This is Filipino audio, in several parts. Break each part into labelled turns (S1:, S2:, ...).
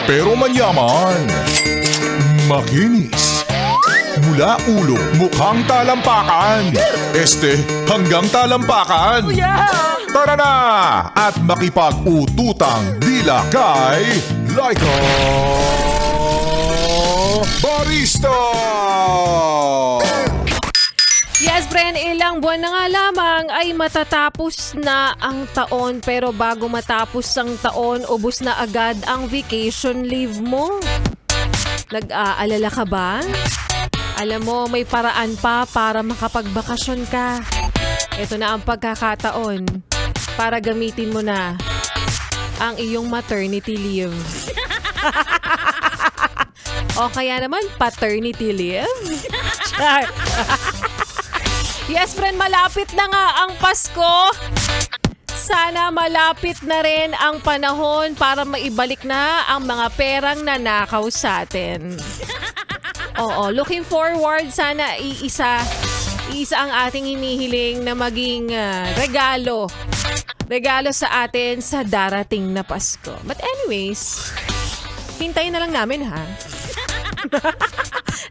S1: Pero manyaman, makinis. Mula ulo, mukhang talampakan. Hanggang talampakan. Tara na at makipag-ututang dila kay Laika Barista!
S2: Yes, Bren, ilang buwan na nga lamang ay matatapos na ang taon, pero bago matapos ang taon, ubos na agad ang vacation leave mo. Nag-aalala ka ba? Alam mo, may paraan pa para makapagbakasyon ka. Ito na ang pagkakataon para gamitin mo na ang iyong maternity leave. O kaya naman, paternity leave? Char. Yes, friend, malapit na nga ang Pasko. Sana malapit na rin ang panahon para maibalik na ang mga perang nanakaw sa atin. Oo, looking forward, sana iisa ang ating hinihiling na maging regalo sa atin sa darating na Pasko. But anyways, hintayin na lang namin, ha?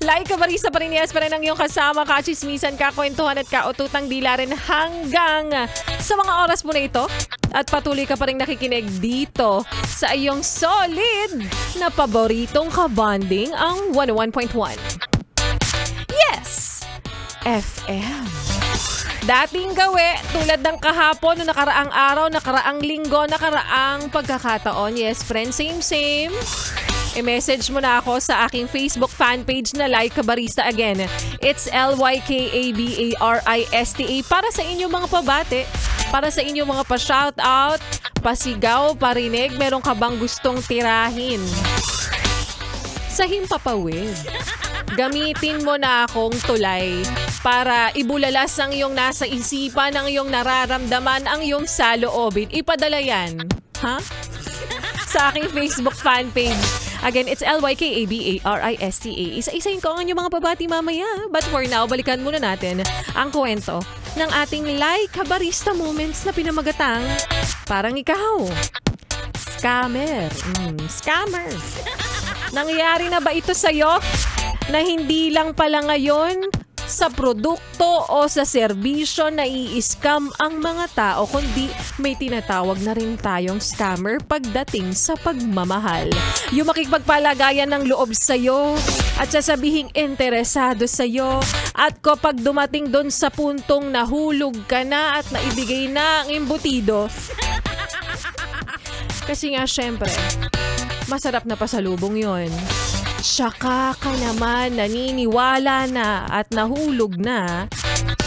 S2: Laika Barista pa rin, yes, pa rin ang iyong kasama, kachismisan, kakwentuhan at kaututang dila rin hanggang sa mga oras mo na ito. At patuloy ka pa rin nakikinig dito sa iyong solid na paboritong kabanding, ang 101.1. Yes! FM. Dating gawi, tulad ng kahapon, no nakaraang araw, nakaraang linggo, nakaraang pagkakataon. Yes, friend, same. I-message mo na ako sa aking Facebook fan page na Laika Barista. Again, it's LYKABARISTA para sa inyong mga pabate, para sa inyong mga pa-shoutout, pasigaw, parinig. Meron ka bang gustong tirahin sa himpapawid? Gamitin mo na akong tulay para ibulalas ang iyong nasa isipan, ang iyong nararamdaman, ang iyong saloobin. Ipadala yan, ha? Sa aking Facebook fan page. Again, it's LYKABARISTA. Isa-isayin ko ang inyong mga babati mamaya. But for now, balikan muna natin ang kwento ng ating Laika Barista moments na pinamagatang parang ikaw. Scammer. Scammer. Nangyari na ba ito sa'yo na hindi lang pala ngayon sa produkto o sa serbisyo na i-scam ang mga tao, kundi may tinatawag na rin tayong scammer pagdating sa pagmamahal. Yung makikipagpalagayan ng loob sa'yo at sasabihing interesado sa'yo, at kapag dumating doon sa puntong nahulog ka na at naibigay na ang imbutido, kasi nga syempre, masarap na pasalubong yon. Saka ka naman naniniwala na at nahulog na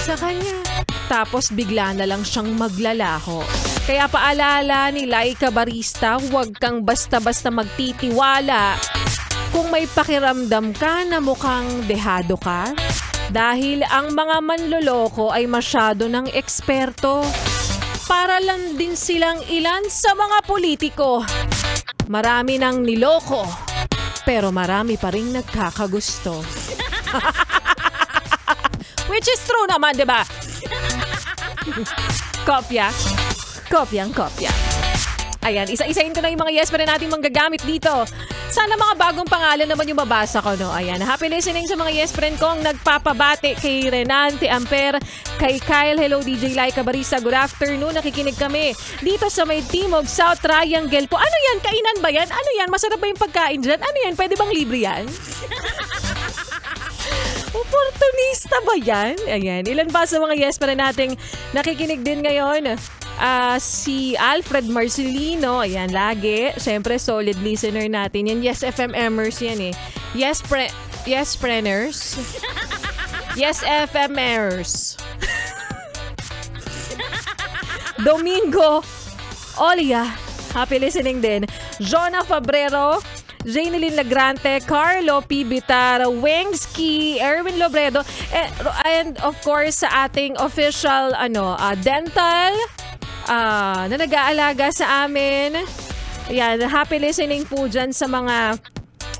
S2: sa kanya. Tapos bigla na lang siyang maglalaho. Kaya paalala ni Laika Barista, huwag kang basta-basta magtitiwala kung may pakiramdam ka na mukhang dehado ka. Dahil ang mga manloloko ay masyado ng eksperto. Para lang din silang ilan sa mga politiko. Marami nang niloko, pero marami pa rin nagkakagusto. Which is true naman, di ba? Kopya. Kopyang kopya. Ayan, isa-isahin ko na yung mga yes pa rin natin manggagamit dito. Sana mga bagong pangalan naman yung mabasa ko, no? Ayan, happy listening sa mga yes friend kong nagpapabati kay Renante Amper, kay Kyle, hello DJ Laika Barista, good afternoon, nakikinig kami dito sa may Timog South Triangle po. Ano yan? Kainan ba yan? Ano yan? Masarap ba yung pagkain dyan? Ano yan? Pwede bang libre yan? Opportunista ba yan? Ayan, ilan pa sa mga yes pa rin nating nakikinig din ngayon? Si Alfred Marcelino, ayan, lagi. Siyempre, solid listener natin yan. Yes, FMMers yan eh. Yes, Preners. Yes, FMers. Domingo Olia, happy listening din. Jonah Fabrero, Janeline Lagrante, Carlo P. Bitara, Wengski, Erwin Lobredo, and of course sa ating official dental na nag-aalaga sa amin. Ayan, happy listening po dyan sa mga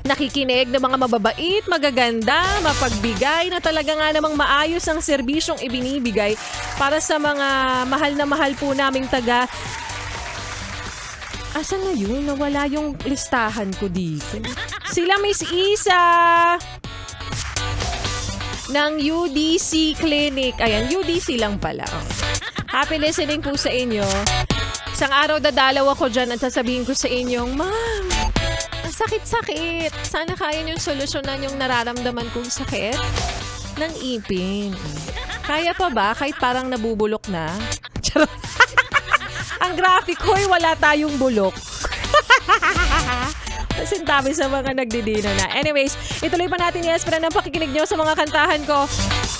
S2: nakikinig na mga mababait, magaganda, mapagbigay na talaga nga namang maayos ang serbisyong ibinibigay para sa mga mahal na mahal po naming taga Asan na yun? Nawala yung listahan ko dito. Sila Miss Isa ng UDC Clinic. Ayan, UDC lang pala. Happy listening po sa inyo. Isang araw dadalaw ako dyan at sasabihin ko sa inyong, Ma'am, ang sakit-sakit. Sana kaya niyong solusyonan yung nararamdaman kong sakit ng ipin. Kaya pa ba? Kahit parang nabubulok na. Charot. Ang graphic ko ay wala tayong bulok. Sintabi sa mga nagdidino na. Anyways, ituloy pa natin yes para ng pakikinig nyo sa mga kantahan ko.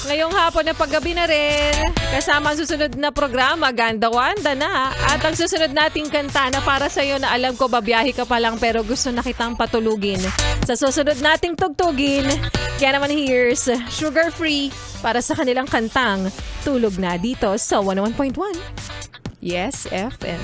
S2: Ngayong hapon na paggabi na rin, kasama ang susunod na programa, Ganda Wanda na. At ang susunod nating kanta na para sa'yo na alam ko babiyahe ka pa lang pero gusto na kitang patulugin. Sa susunod nating tugtugin, kaya naman here's Sugar Free para sa kanilang kantang Tulog Na dito sa 101.1. Yes, FM.